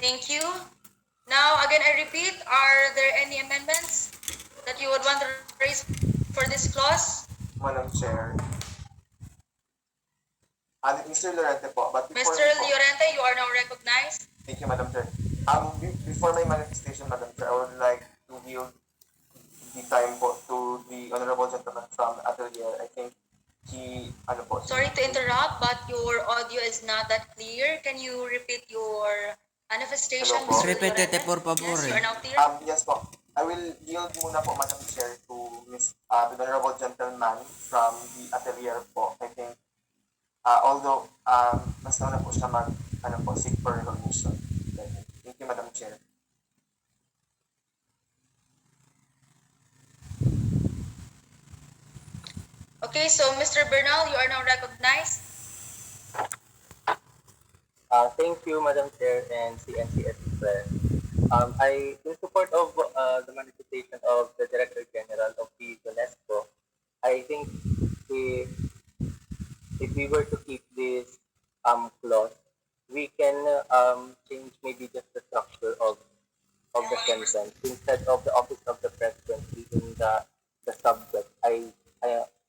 [SPEAKER 1] Thank you. Now, again, I repeat, are there any amendments that you would want to raise for this clause?
[SPEAKER 2] Madam Chair. Mr. Llorente po, but before
[SPEAKER 1] Mr. Llorente, you are now recognized.
[SPEAKER 2] Thank you, Madam Chair. Before my manifestation, Madam Chair, I would like to yield the time po to the honorable gentleman from Atelier. I think
[SPEAKER 1] Sorry to interrupt, but your audio is not that clear. Can you repeat your manifestation,
[SPEAKER 2] Hello po.
[SPEAKER 1] Mr.
[SPEAKER 4] Repetete,
[SPEAKER 1] Llorente?
[SPEAKER 4] por favor.
[SPEAKER 1] Yes, you are now clear.
[SPEAKER 2] Yes po. I will yield muna po, Madam Chair, to the honorable gentleman from the Atelier po. I think, although, mas nauna po siya seek for recognition. Thank you, Madam Chair.
[SPEAKER 1] Okay, so Mr. Bernal, you are now recognized.
[SPEAKER 6] Thank you, Madam Chair and CNCS as well. In support of the manifestation of the Director General of the UNESCO, I think if we were to keep this clause, we can change maybe just the structure of the sentence. Instead of the office of the president being the subject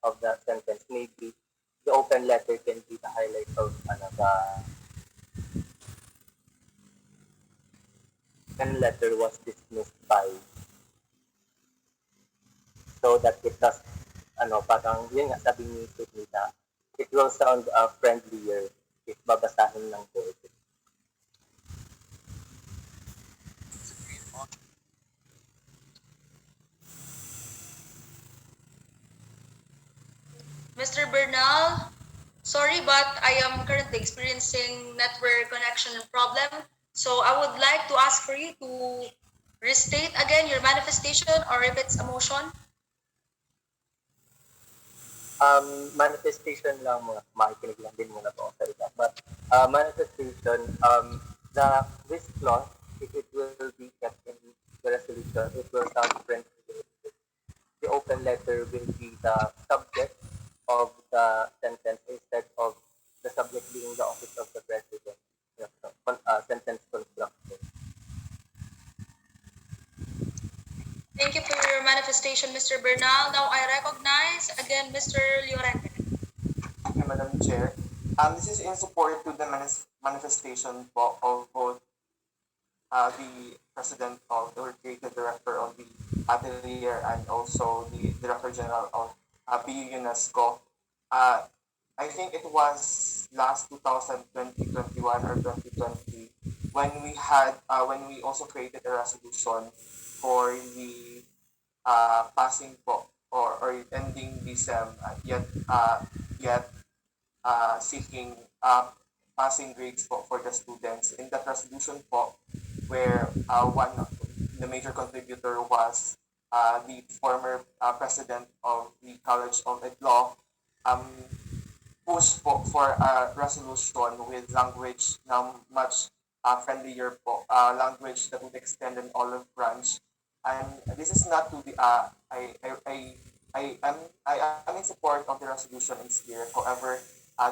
[SPEAKER 6] of the sentence, maybe the open letter can be the highlight of the letter was dismissed by, so that it does parang yun nga sabi ni Nita, it will sound friendlier if babasahin ng board.
[SPEAKER 1] Mr. Bernal, sorry, but I am currently experiencing network connection problem. So I would like to ask for you to restate again your manifestation or repeat a motion.
[SPEAKER 6] Manifestation lang muna, makikinig lang din muna po sa iba. But manifestation, this clause, if it will be kept in the resolution, it will sound friendly. The open letter will be the subject of the sentence instead of the subject being the office of the president. Sentence construction.
[SPEAKER 1] Thank you for your manifestation, Mr. Bernal. Now I recognize again Mr. Llorente.
[SPEAKER 2] Thank you, Madam Chair. This is in support to the manifestation po of both the president of or creative director of the atelier and also the director general of BU UNESCO. Uh, I think it was last 2021 or 2020 when when we also created a resolution for the passing po or ending the SEM yet seeking passing grades po for the students. In that resolution po, where one the major contributor was the former president of the College of Law, um, push po for a resolution with language na much friendlier po, language that would extend an olive branch. And this is not to the I am in support of the resolution in spirit. However,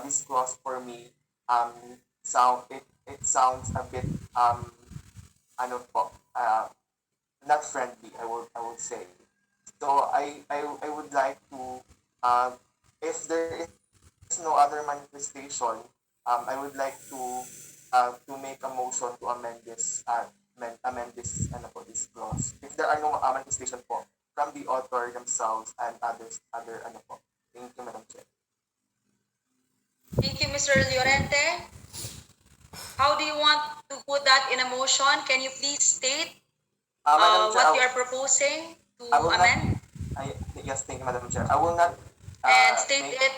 [SPEAKER 2] this clause for me um it sounds a bit ano po not friendly, I would say. So I would like to if there is no other manifestation, I would like to make a motion to amend this ano po, this clause. If there are no manifestation po from the author themselves and other ano po. Thank you, Madam Chair.
[SPEAKER 1] Thank you, Mr. Llorente. How do you want to put that in a motion? Can you please state
[SPEAKER 2] Madam Chair,
[SPEAKER 1] what you are proposing to
[SPEAKER 2] I will
[SPEAKER 1] amend?
[SPEAKER 2] yes, thank you, Madam Chair. I will not
[SPEAKER 1] And state
[SPEAKER 2] make,
[SPEAKER 1] it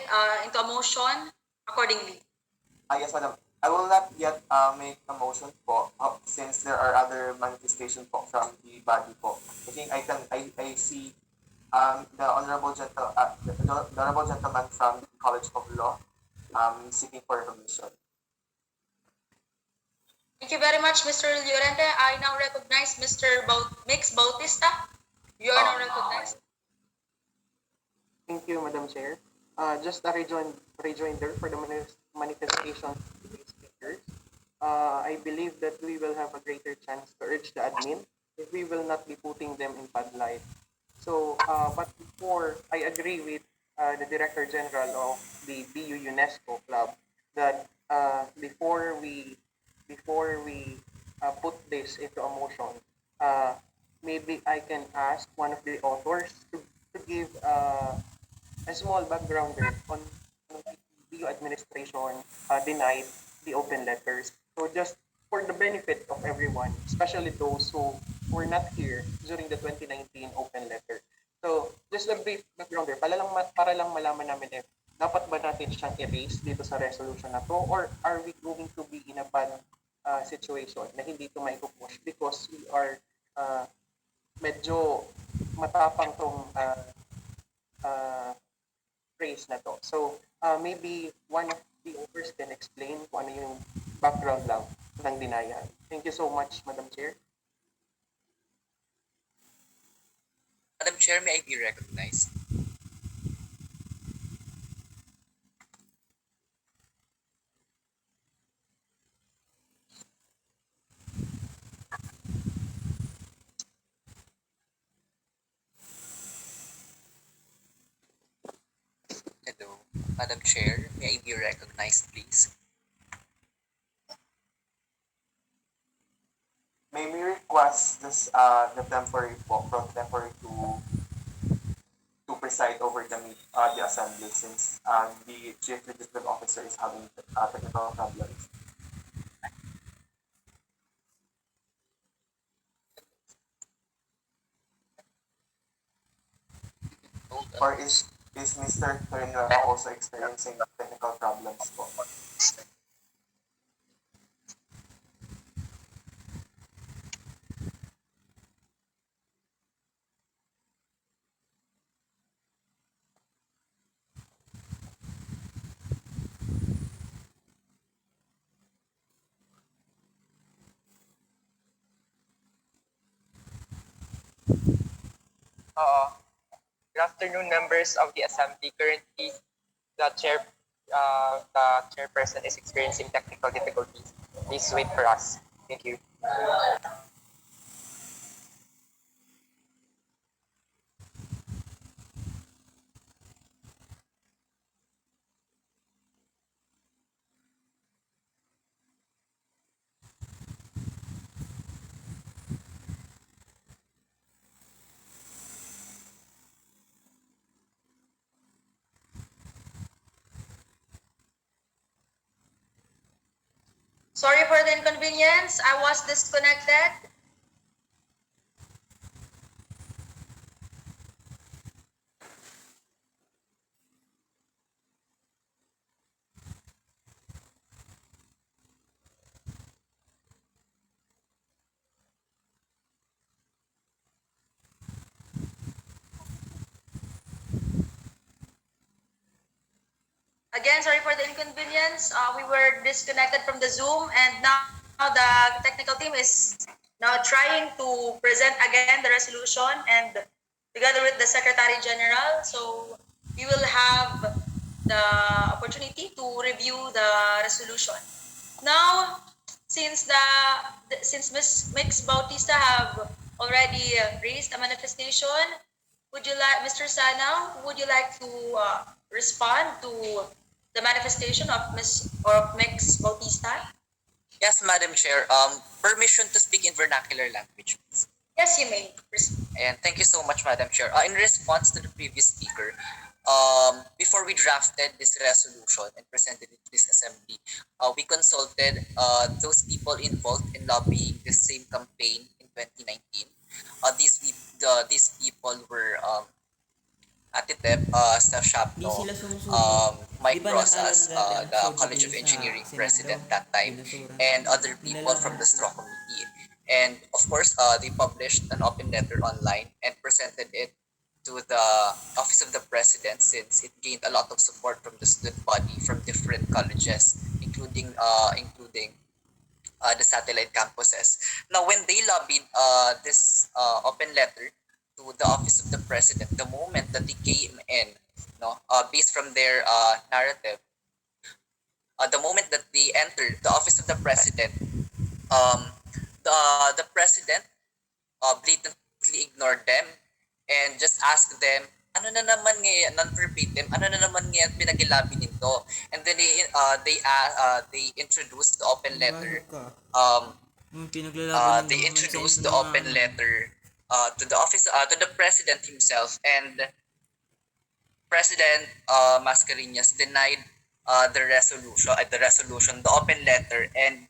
[SPEAKER 1] into a motion accordingly.
[SPEAKER 2] yes, Madam. I will not yet make a motion po since there are other manifestation po from the body po. I think I see the the honorable gentleman from the College of Law seeking for permission.
[SPEAKER 1] Thank you very much, Mr. Llorente. I now recognize Mr. Mix Bautista. You are now recognized.
[SPEAKER 8] Thank you, Madam Chair. Just a rejoinder for the manifestation of today's speakers. I believe that we will have a greater chance to urge the admin if we will not be putting them in bad light. So, but before I agree with the Director General of the BU UNESCO Club that before we put this into a motion, maybe I can ask one of the authors to give a small backgrounder on the BU administration denied the open letters. So just for the benefit of everyone, especially those who were not here during the 2019 open letter. So just a brief backgrounder, para lang malaman namin if dapat ba natin siyang erase dito sa resolution na to or are we going to be in a bad situation na hindi ito maipupush because we are medyo matapang tong phrase na to. So maybe one of the authors can explain kung ano yung background lang ng denial. Thank you so much, Madam Chair.
[SPEAKER 7] Madam Chair, may I be recognized? Hello, Madam Chair, may I be recognized, please?
[SPEAKER 2] May we request this the temporary pro temporary to preside over the assembly since the chief legislative officer is having technical problems. Or is Mr. Torino also experiencing technical problems po?
[SPEAKER 3] Good afternoon, members of the assembly. Currently, the chairperson is experiencing technical difficulties. Please wait for us. Thank you.
[SPEAKER 1] Sorry for the inconvenience. I was disconnected. Again, sorry for the inconvenience. We were disconnected from the Zoom, and now the technical team is now trying to present again the resolution and together with the Secretary General. So we will have the opportunity to review the resolution. Now, since Ms. Mix Bautista have already raised a manifestation, would you like, Mr. Sana, would you like to respond to the manifestation of Mix Bautista?
[SPEAKER 7] Yes, Madam Chair. Permission to speak in vernacular language, please.
[SPEAKER 1] Yes, you may.
[SPEAKER 7] And thank you so much, Madam Chair. In response to the previous speaker, before we drafted this resolution and presented it to this assembly, we consulted those people involved in lobbying this same campaign in 2019. These people were Atitep, Steph
[SPEAKER 4] Di
[SPEAKER 7] Shapno,
[SPEAKER 4] sila sumusuko.
[SPEAKER 7] Mike
[SPEAKER 4] Di ba
[SPEAKER 7] Rosas,
[SPEAKER 4] nag-aaral
[SPEAKER 7] the
[SPEAKER 4] dati,
[SPEAKER 7] College of
[SPEAKER 4] sa
[SPEAKER 7] Engineering
[SPEAKER 4] Senado?
[SPEAKER 7] president that time,
[SPEAKER 4] Binasura.
[SPEAKER 7] and other people from the straw committee. And of course, they published an open letter online and presented it to the office of the president, since it gained a lot of support from the student body from different colleges, including the satellite campuses. Now, when they lobbied this open letter to the office of the president, the moment that they came in, based from their narrative, the moment that they entered the office of the president, the president blatantly ignored them and just asked them, ano na naman ngayon, non-verbatim, ano na naman ngayon pinagilabi nito? And then they introduced the open letter. They introduced the open letter to the office, to the president himself, and President Mascareñas denied the resolution, the open letter, and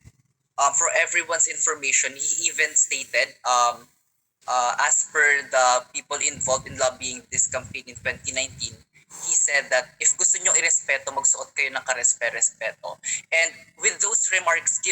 [SPEAKER 7] for everyone's information, he even stated, as per the people involved in lobbying this campaign in 2019, he said that if gusto nyo irespeto, magsuot kayo ng karespe-respeto. And with those remarks given